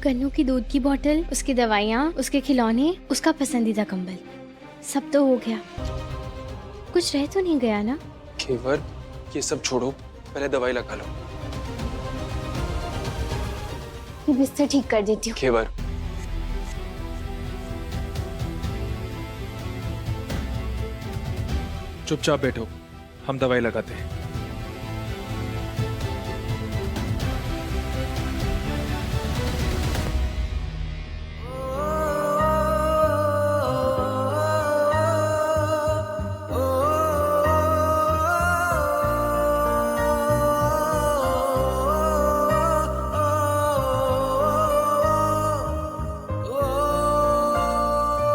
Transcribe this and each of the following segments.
कन्नू की दूध की बोतल, उसकी दवाइयाँ, उसके खिलौने, उसका पसंदीदा कंबल, सब तो हो गया। कुछ रह तो नहीं गया ना? घेवर, ये सब छोड़ो, पहले दवाई लगा लो। मैं बिस्तर ठीक कर देती हूँ। घेवर, चुपचाप बैठो, हम दवाई लगाते हैं।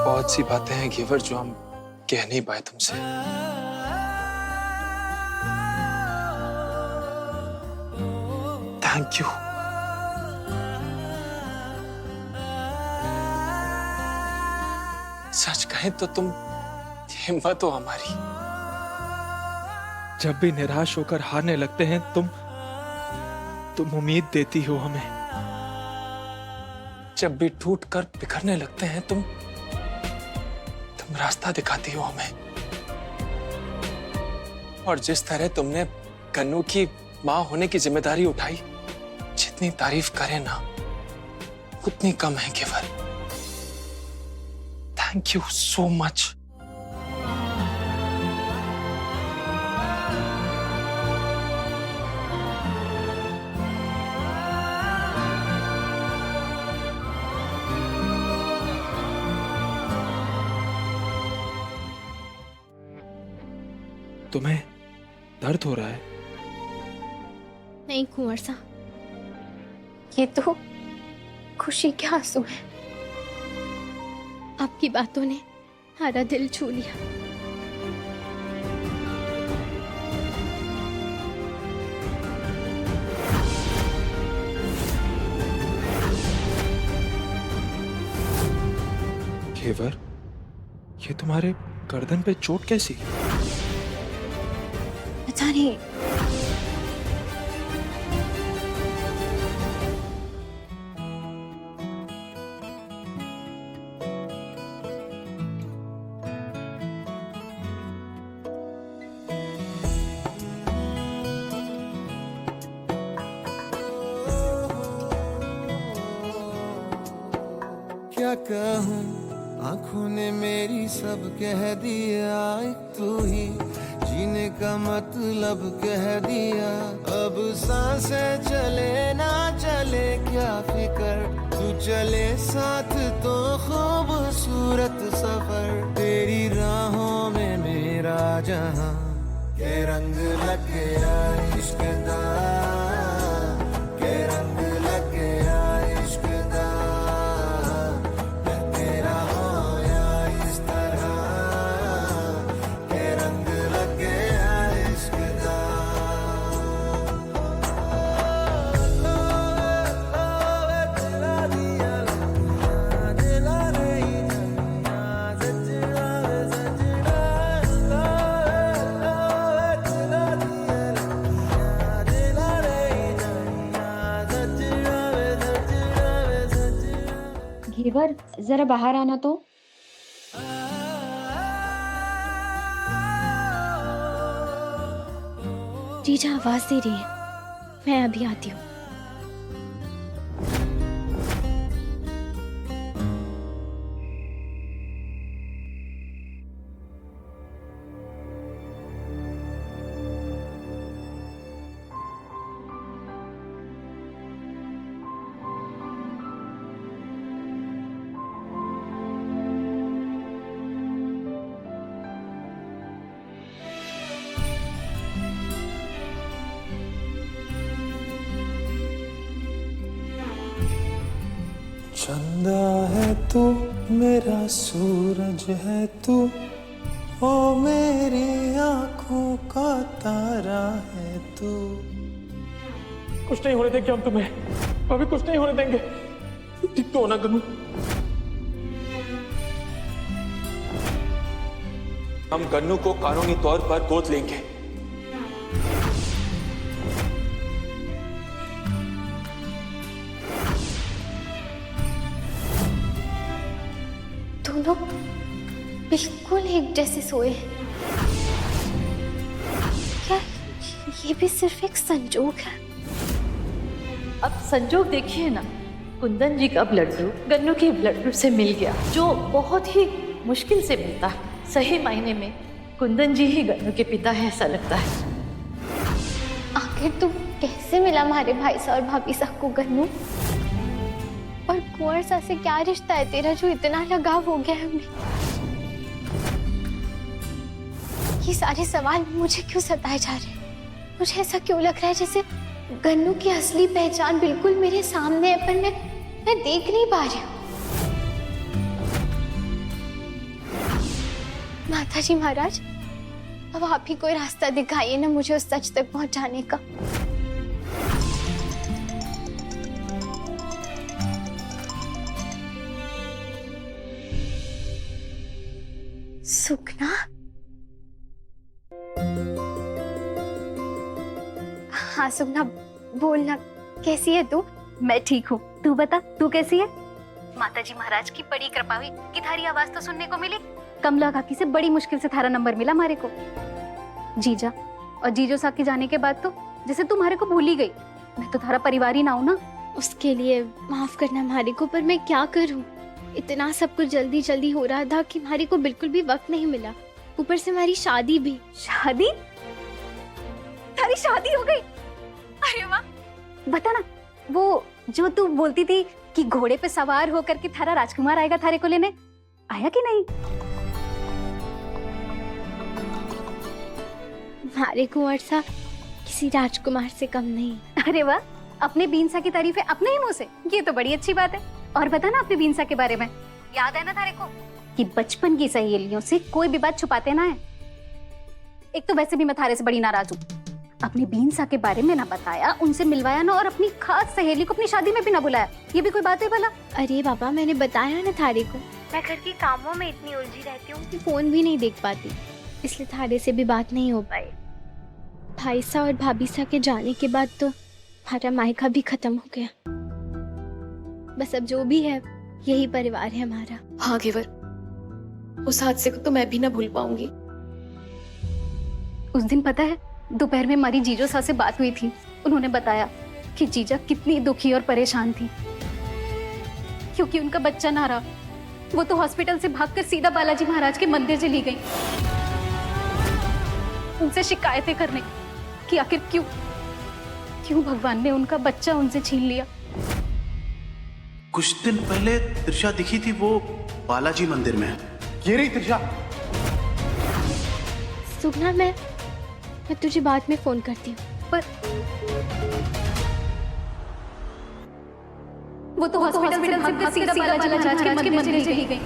बहुत सी बातें हैं घेवर जो हम कह नहीं पाए तुमसे। Thank you. सच कहें तो तुम हिम्मत हो हमारी। जब भी निराश होकर हारने लगते हैं तुम उम्मीद देती हो हमें। जब भी टूट कर बिखरने लगते हैं तुम रास्ता दिखाती हो हमें। और जिस तरह तुमने कन्नू की मां होने की जिम्मेदारी उठाई, जितनी तारीफ करें ना उतनी कम है घेवर। Thank you so much. तुम्हें दर्द हो रहा है? नहीं कुंवर साहब, ये तो खुशी के आंसू है। आपकी बातों ने हमारा दिल छू लिया। घेवर, ये तुम्हारे गर्दन पे चोट कैसी? पता नहीं। क्या कहूँ, आंखों ने मेरी सब कह दिया। एक तू ही जीने का मतलब कह दिया। अब सांसें चले ना चले क्या फिकर, तू चले साथ तो खूबसूरत सफर। तेरी राहों में मेरा जहां के रंग लग गया इश्क दा, के रंग लग गया इश्क दा। मैं तेरा होया इस तरह, के रंग लग गया इश्क दा। दिला दिया दिला रही सजना सजना। दिला दिया दिला रही सजना सजना। घेवर, जरा बाहर आना तो। जीजा आवाज दे रही है, मैं अभी आती हूँ। चंदा है तू, मेरा सूरज है तू, ओ मेरी आंखों का तारा है तू। कुछ नहीं होने देंगे हम तुम्हें, अभी कुछ नहीं होने देंगे। ठीक तो होना करूं। हम गन्नू को कानूनी तौर पर गोद लेंगे। तीनों बिल्कुल एक जैसे सोए हैं। क्या ये भी सिर्फ एक संजोग है? अब संजोग देखिए ना, कुंदन जी का ब्लड ग्रुप गन्नू के ब्लड ग्रुप से मिल गया, जो बहुत ही मुश्किल से मिलता है। सही मायने में कुंदन जी ही गन्नू के पिता है, ऐसा लगता है। आखिर तू कैसे मिला हमारे भाई साहब और भाभी साहब को गन्नू? और कुंवर साहब से क्या रिश्ता है तेरा जो इतना लगाव हो गया है हमें? ये सारे सवाल मुझे क्यों सताए जा रहे हैं? मुझे ऐसा क्यों लग रहा है जैसे गन्नू की असली पहचान बिल्कुल मेरे सामने है, पर मैं देख नहीं पा रही हूँ। माता जी महाराज, अब आप ही कोई रास्ता दिखाइए ना मुझे उस सच तक पहुंचाने का। सुखना, हाँ सुखना बोलना, कैसी है तू? मैं ठीक हूँ, तू बता, तू कैसी है? माताजी महाराज की बड़ी कृपा हुई कि थारी आवाज तो सुनने को मिली। कमला काकी से बड़ी मुश्किल से थारा नंबर मिला हमारे को। जीजा और जीजो साहब के जाने के बाद तो जैसे तुम्हारे को भूल ही गई। मैं तो थारा परिवार ही ना हूँ ना। उसके लिए माफ करना हमारे को, पर मैं क्या करूँ? इतना सब कुछ जल्दी जल्दी हो रहा था कि हमारे को बिल्कुल भी वक्त नहीं मिला। ऊपर से हमारी शादी भी। शादी? थारी शादी हो गई? अरे वाह! बता ना, वो जो तू बोलती थी कि घोड़े पे सवार होकर के थारा राजकुमार आएगा थारे को लेने, आया कि नहीं? हमारे कुंवर सा किसी राजकुमार से कम नहीं। अरे वाह! अपने बीनसा की तारीफें अपने ही मुंह से, ये तो बड़ी अच्छी बात है। और बता ना अपने बीनसा के बारे में, याद है ना थारे को कि बचपन की सहेलियों से कोई भी बात छुपाते ना है। एक तो वैसे भी मैं थारे से बड़ी नाराज हूँ। अपने बीनसा के बारे में ना बताया, उनसे मिलवाया ना, और अपनी खास सहेली को अपनी शादी में भी ना बुलाया। ये भी कोई बात है भला? अरे बाबा, मैंने बताया ना थारे को, मैं घर के कामों में इतनी उलझी रहती हूँ कि फोन भी नहीं देख पाती, इसलिए थारे से भी बात नहीं हो पाई। भाई सा और भाभी सा के जाने के बाद तो हमारा मायका भी खत्म हो गया। बस अब जो भी है यही परिवार है हमारा। हाँ घेवर, उस हादसे को तो मैं भी ना भूल पाऊंगी। उस दिन पता है दोपहर में हमारी जीजो साहब से बात हुई थी। उन्होंने बताया कि जीजा कितनी दुखी और परेशान थी क्योंकि उनका बच्चा ना रहा। वो तो हॉस्पिटल से भागकर सीधा बालाजी महाराज के मंदिर चली गई उनसे शिकायतें करने कि आखिर क्यों भगवान ने उनका बच्चा उनसे छीन लिया। कुछ दिन पहले त्रिशा दिखी थी वो बालाजी मंदिर में। ये रही त्रिशा। सुखना, मैं तुझे बाद में फोन करती हूँ। पर वो तो हॉस्पिटल से भागकर सीधा बालाजी महाराज के मंदिर चली गई।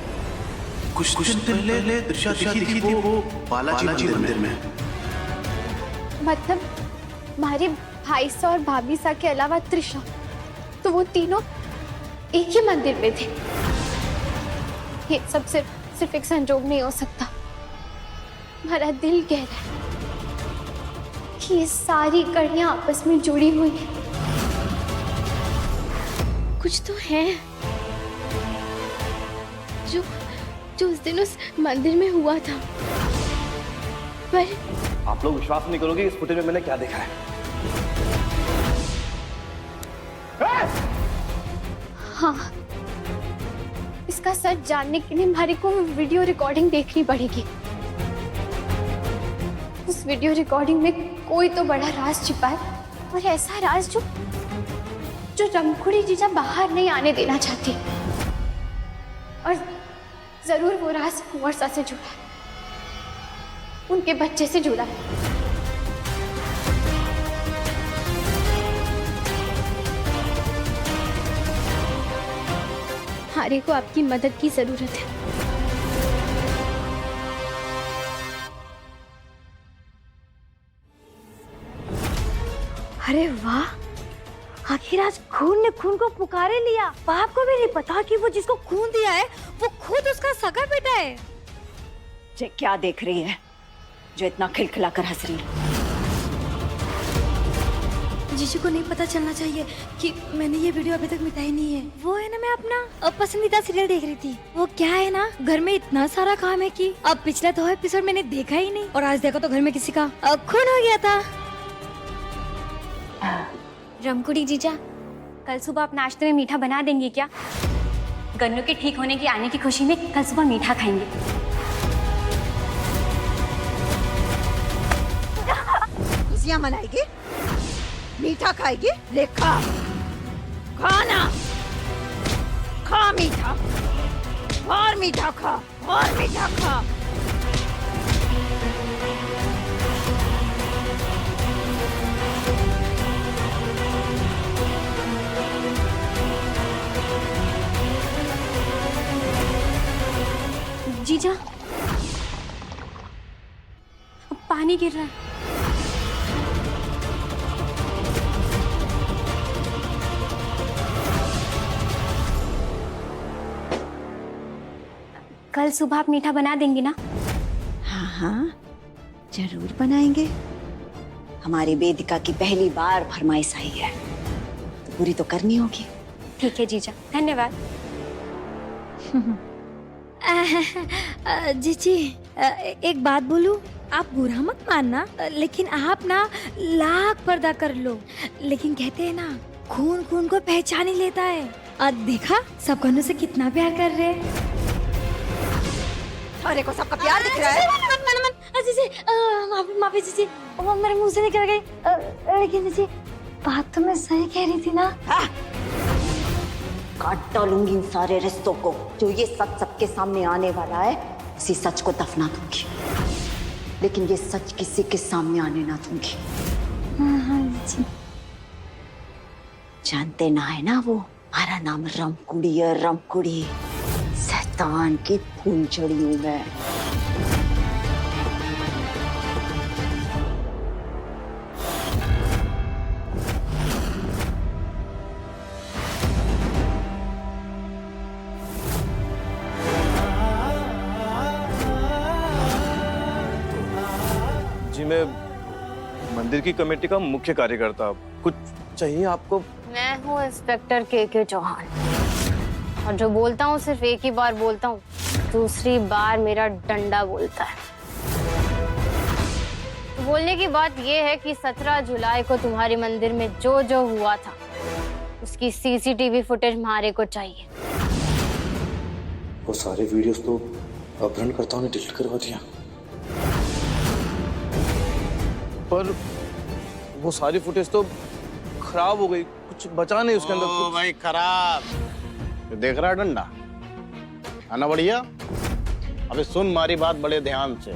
कुछ दिन पहले त्रिशा दिखी थी वो बालाजी मंदिर में। मतलब हमारे भाई सा और भाभी सा के अलावा त्रिशा, तो वो तीनों एक ही मंदिर में थे। ये सब सिर्फ एक संजोग नहीं हो सकता। हमारा दिल कह रहा है कि ये सारी कड़ियां आपस में जुड़ी हुई हैं। कुछ तो है जो उस दिन उस मंदिर में हुआ था। पर आप लोग विश्वास नहीं करोगे इस फुटेज में मैंने क्या देखा है। हाँ, इसका सच जानने के लिए हमारे को वीडियो रिकॉर्डिंग देखनी पड़ेगी। उस वीडियो रिकॉर्डिंग में कोई तो बड़ा राज छिपा है, और ऐसा राज जो रंगखुड़ी जीजा बाहर नहीं आने देना चाहती। और जरूर वो राज कुंवर सा से जुड़ा है, उनके बच्चे से जुड़ा है। हमारे को आपकी मदद की जरूरत है। अरे वाह! आखिर आज खून ने खून को पुकारे लिया। बाप को भी नहीं पता कि वो जिसको खून दिया है वो खुद उसका सगा बेटा है। ये क्या देख रही है जो इतना खिलखिला कर हंस रही है? जीजू को नहीं पता चलना चाहिए कि मैंने ये वीडियो अभी तक मिटाई नहीं है। वो है ना, मैं अपना पसंदीदा सीरियल देख रही थी। वो क्या है ना, घर में इतना सारा काम है कि अब पिछला 2 एपिसोड मैंने देखा ही नहीं, और आज देखा तो घर में किसी का खून हो गया था। रमकुड़ी जीजा, कल सुबह आप नाश्ते में मीठा बना देंगे क्या? गन्नू के ठीक होने की आने की खुशी में कल सुबह मीठा खाएंगे। खुशियाँ मनाएगी, मीठा खाएगी, ले खा, खाना खा, मीठा और मीठा खा और मीठा खा। जीजा, पानी गिर रहा है। कल सुबह आप मीठा बना देंगे ना? हाँ हाँ, जरूर बनाएंगे। हमारी वेदिका की पहली बार फरमाइश आई है, तो पूरी तो करनी होगी। ठीक है जीजा, धन्यवाद। जीजी, एक बात बोलूं, आप बुरा मत मानना, लेकिन आप ना लाख पर्दा कर लो, लेकिन कहते हैं ना, खून खून को पहचान ही लेता है। देखा सब गन्नू से कितना प्यार कर रहे हैं। अरे को सबका प्यार दिख रहा है। जीजी, माफी जीजी, वो मेरे मुंह से निकल गई। लेकिन जीजी, बात तो मैं सही कह रही थी ना। काट डालूंगी इन सारे रिश्तों को। जो ये सच सबके सामने आने वाला है, उसी सच को दफना दूंगी, लेकिन ये सच किसी के सामने आने ना दूंगी। हाँ जी। जानते ना है ना, वो हमारा नाम रमकुड़ी है, रमकुड़ी। शैतान की फूल चढ़ी हूं मैं। जी मैं मंदिर की कमेटी का मुख्य कार्यकर्ता, कुछ चाहिए आपको? मैं हूँ इंस्पेक्टर के चौहान, और जो बोलता हूँ सिर्फ एक ही बार बोलता हूँ, दूसरी बार मेरा डंडा बोलता है। तो बोलने की बात ये है कि 17 जुलाई को तुम्हारे मंदिर में जो जो हुआ था, उसकी सीसीटीवी फुटेज हमारे को चाहिए। वो सारे वीडियोस तो अपहरणकर्ताओं ने डिलीट करवा दिया। पर वो सारी फुटेज तो खराब हो गई, कुछ बचा नहीं उसके अंदर। ओ भाई खराब, देख रहा है डंडा, आना बढ़िया। अबे सुन हमारी बात बड़े ध्यान से।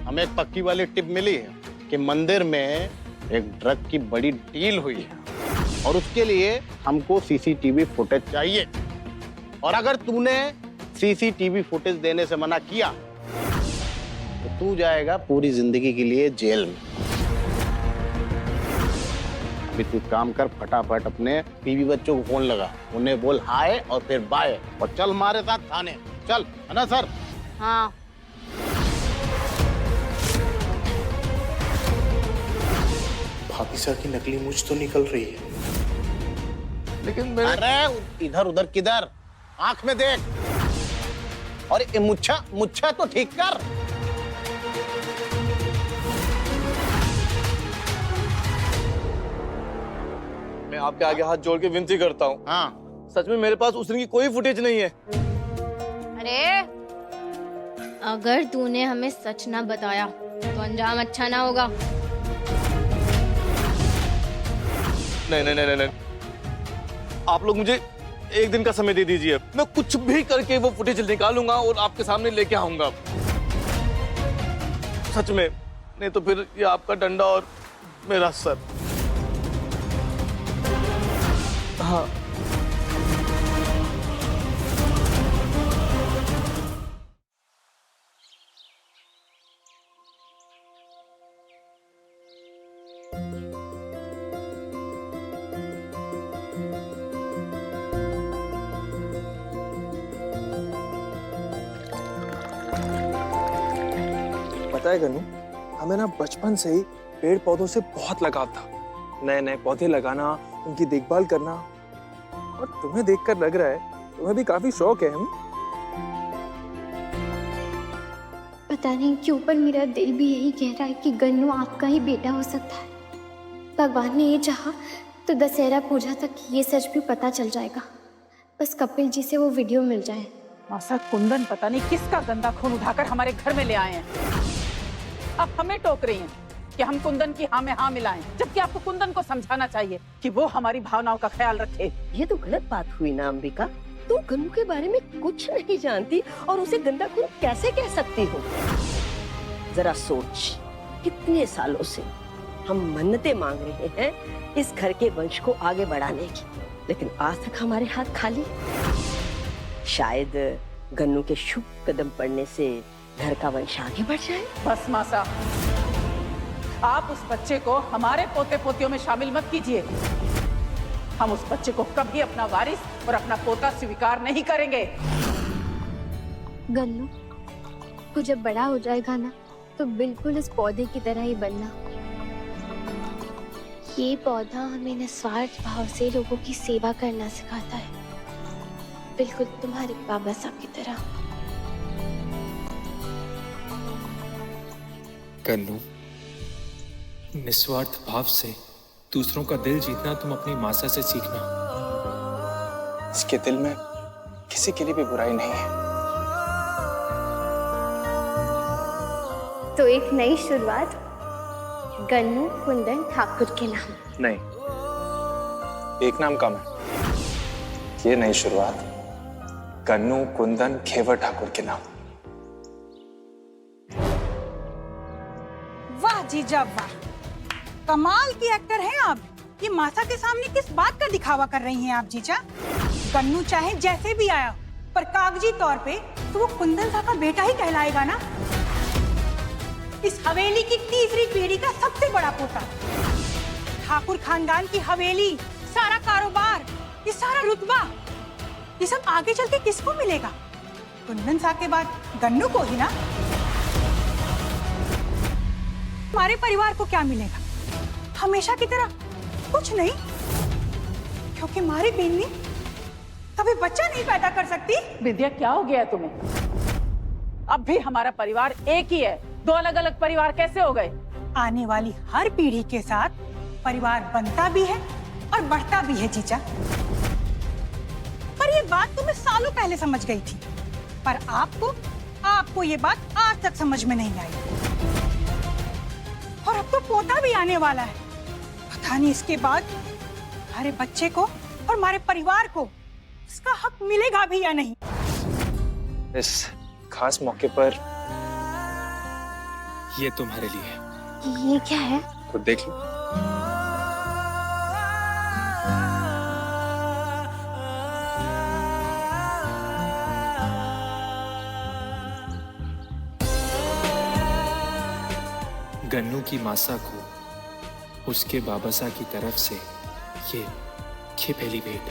हमें एक पक्की वाली टिप मिली है कि मंदिर में एक ड्रग की बड़ी डील हुई है, और उसके लिए हमको सीसीटीवी फुटेज चाहिए। और अगर तूने सीसीटीवी फुटेज देने से मना किया तो तू जाएगा पूरी जिंदगी के लिए जेल में। अभी तू काम कर, फटाफट अपने बीवी बच्चों को फोन लगा, उन्हें बोल हाय और फिर बाय, और चल हमारे साथ थाने चल, है ना सर? हाँ। भाभी सा की नकली मूंछ तो निकल रही है, लेकिन अरे इधर उधर किधर, आंख में देख, और ये मुच्छा तो ठीक कर। मैं आपके आगे हाथ जोड़ के विनती करता हूँ। हाँ, सच में मेरे पास उस दिन की कोई फुटेज नहीं है। अरे अगर तूने हमें सच ना बताया तो अंजाम अच्छा ना होगा। नहीं, आप लोग मुझे एक दिन का समय दे दीजिए, मैं कुछ भी करके वो फुटेज निकालूंगा और आपके सामने लेके आऊंगा। सच में, नहीं तो फिर ये आपका डंडा और मेरा सर। हाँ। पता है गनू, हमें ना बचपन से ही पेड़ पौधों से बहुत लगाव था। नए नए पौधे लगाना, उनकी देखभाल करना। और तुम्हें देखकर लग रहा है तुम्हें भी काफी शौक है। पता नहीं क्यों पर मेरा दिल भी यही कह रहा है कि गन्नू आपका ही बेटा हो सकता है। भगवान ने ये चाहा तो दशहरा पूजा तक ये सच भी पता चल जाएगा। बस कपिल जी से वो वीडियो मिल जाए। मासा कुंदन पता नहीं किसका गंदा खून उठाकर हमारे घर में ले आए हैं। अब हमें टोक रही हैं कि हम कुंदन की हाँ में हाँ मिलाएं, जबकि आपको कुंदन को समझाना चाहिए कि वो हमारी भावनाओं का ख्याल रखे। ये तो गलत बात हुई ना अंबिका, तुम गन्नू के बारे में कुछ नहीं जानती और उसे गंदा खून कैसे कह सकती हो। जरा सोच, कितने सालों से हम मन्नतें मांग रहे हैं इस घर के वंश को आगे बढ़ाने की, लेकिन आज तक हमारे हाथ खाली। शायद गन्नू के शुभ कदम पड़ने से घर का वंश आगे बढ़ जाए। बस मासा, आप उस बच्चे को हमारे पोते पोतियों में शामिल मत कीजिए। हम उस बच्चे को कभी अपना वारिस और अपना पोता स्वीकार नहीं करेंगे। गन्नू तू जब बड़ा हो जाएगा ना तो बिल्कुल इस पौधे की तरह ही बनना। ये पौधा हमें निस्वार्थ भाव से लोगों की सेवा करना सिखाता है, बिल्कुल तुम्हारे बाबा साहब की तरह। गन्नू, निस्वार्थ भाव से दूसरों का दिल जीतना तुम अपनी मासा से सीखना। इसके दिल में किसी के लिए भी बुराई नहीं है। तो एक नई शुरुआत गन्नू कुंदन ठाकुर के नाम। नहीं, एक नाम कम है। ये नई शुरुआत गन्नू कुंदन खेवर ठाकुर के नाम। वाह जीजा वाह, कमाल की एक्टर हैं आप। ये मासा के सामने किस बात का दिखावा कर रही हैं आप जीजा? गन्नू चाहे जैसे भी आया, पर कागजी तौर पे तो वो कुंदन सा का बेटा ही कहलाएगा ना। इस हवेली की तीसरी पीढ़ी का सबसे बड़ा पोता। ठाकुर खानदान की हवेली, सारा कारोबार, ये सारा रुतबा, ये सब आगे चल के किसको मिलेगा? कुंदन सा के बाद गन्नू को ही ना। हमारे परिवार को क्या मिलेगा? हमेशा की तरह कुछ नहीं, क्योंकि हमारी बेनी कभी बच्चा नहीं पैदा कर सकती। विद्या, क्या हो गया तुम्हें? अब भी हमारा परिवार एक ही है, दो अलग अलग परिवार कैसे हो गए? आने वाली हर पीढ़ी के साथ परिवार बनता भी है और बढ़ता भी है जीजा। पर ये बात तो मैं सालों पहले समझ गई थी, पर आपको ये बात आज तक समझ में नहीं आई। और अब तो पोता भी आने वाला है, पता नहीं इसके बाद हमारे बच्चे को और हमारे परिवार को इसका हक मिलेगा भी या नहीं। इस खास मौके पर ये तुम्हारे लिए है। ये क्या है? तो देख लो। गन्नू की मासा को उसके बाबासा की तरफ से ये पहली भेंट।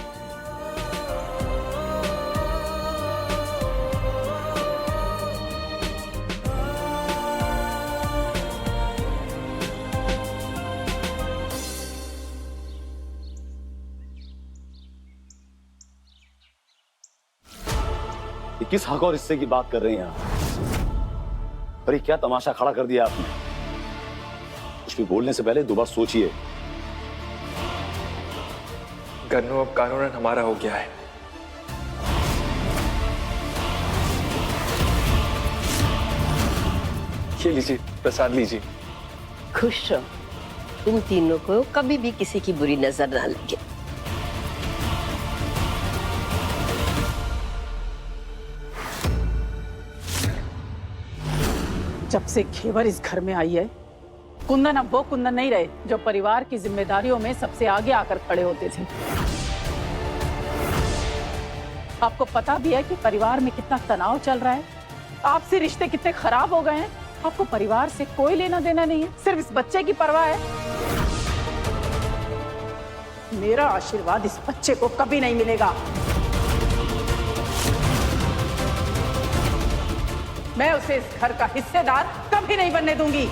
किस हक और हिस्से की बात कर रही हैं आप? अरे क्या तमाशा खड़ा कर दिया आपने। कुछ भी बोलने से पहले दो बार सोचिए। गन्नू अब कानूनन हमारा हो गया है। ये लीजिए, प्रसाद लीजिए। खुश रहो, तुम तीनों को कभी भी किसी की बुरी नजर ना लगे। जब से खेवर इस घर में आई है, कुंदन अब वो कुंदन नहीं रहे जो परिवार की जिम्मेदारियों में सबसे आगे आकर खड़े होते थे। आपको पता भी है कि परिवार में कितना तनाव चल रहा है, आपसे रिश्ते कितने खराब हो गए हैं। आपको परिवार से कोई लेना देना नहीं है, सिर्फ इस बच्चे की परवाह है। मेरा आशीर्वाद इस बच्चे को कभी नहीं मिलेगा। मैं उसे इस घर का हिस्सेदार कभी नहीं बनने दूंगी।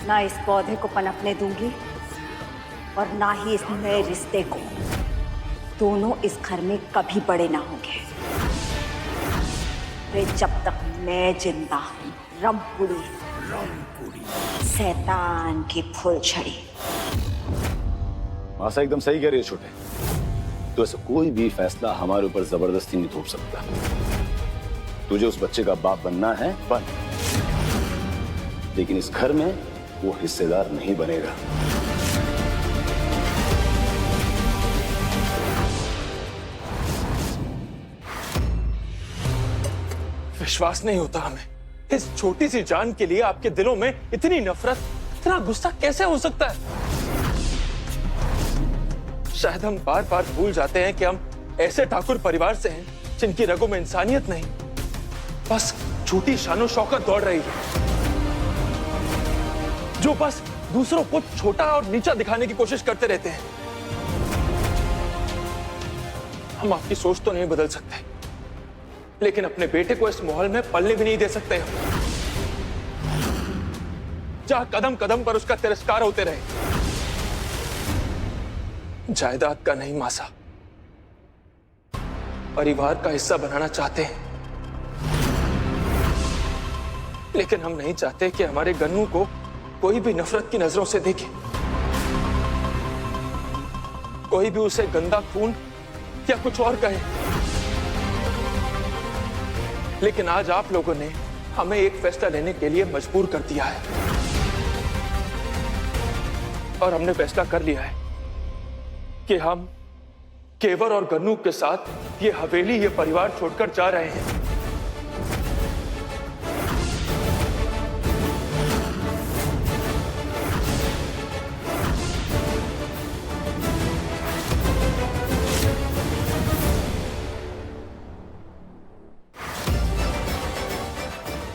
ना इस पौधे को पनपने दूंगी और ना ही इस नए रिश्ते को। दोनों इस घर में कभी बड़े ना होंगे। वे जब तक मैं जिंदा हूं, रमपुड़ी शैतान की फूल छड़ी। मासा एकदम सही कह रही है छोटे। तो ऐसा कोई भी फैसला हमारे ऊपर जबरदस्ती नहीं थोप सकता। तुझे उस बच्चे का बाप बनना है बन, लेकिन इस घर में वो हिस्सेदार नहीं बनेगा। विश्वास नहीं होता हमें। इस छोटी सी जान के लिए आपके दिलों में इतनी नफरत, इतना गुस्सा कैसे हो सकता है? शायद हम बार बार भूल जाते हैं कि हम ऐसे ठाकुर परिवार से हैं जिनकी रगों में इंसानियत नहीं, बस झूठी शानो शौकत दौड़ रही है, जो बस दूसरों को छोटा और नीचा दिखाने की कोशिश करते रहते हैं। हम आपकी सोच तो नहीं बदल सकते, लेकिन अपने बेटे को इस माहौल में पलने भी नहीं दे सकते हम, जहां कदम कदम पर उसका तिरस्कार होते रहे। जायदाद का नहीं मासा, परिवार का हिस्सा बनाना चाहते हैं, लेकिन हम नहीं चाहते कि हमारे गन्नू को कोई भी नफरत की नजरों से देखे, कोई भी उसे गंदा खून या कुछ और कहे। लेकिन आज आप लोगों ने हमें एक फैसला लेने के लिए मजबूर कर दिया है, और हमने फैसला कर लिया है कि हम केवर और गन्नू के साथ ये हवेली, ये परिवार छोड़कर जा रहे हैं।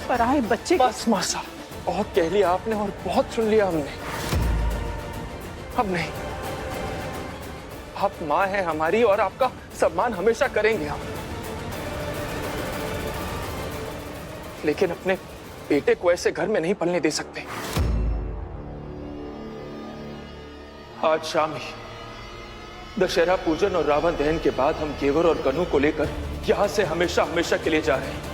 पराए बच्चे बस मासा, बहुत कह लिया आपने और बहुत सुन लिया हमने। अब नहीं, आप माँ है हमारी और आपका सम्मान हमेशा करेंगे हम, लेकिन अपने बेटे को ऐसे घर में नहीं पलने दे सकते। आज शाम ही दशहरा पूजन और रावण दहन के बाद हम केवर और गन्नू को लेकर यहां से हमेशा हमेशा के लिए जा रहे हैं।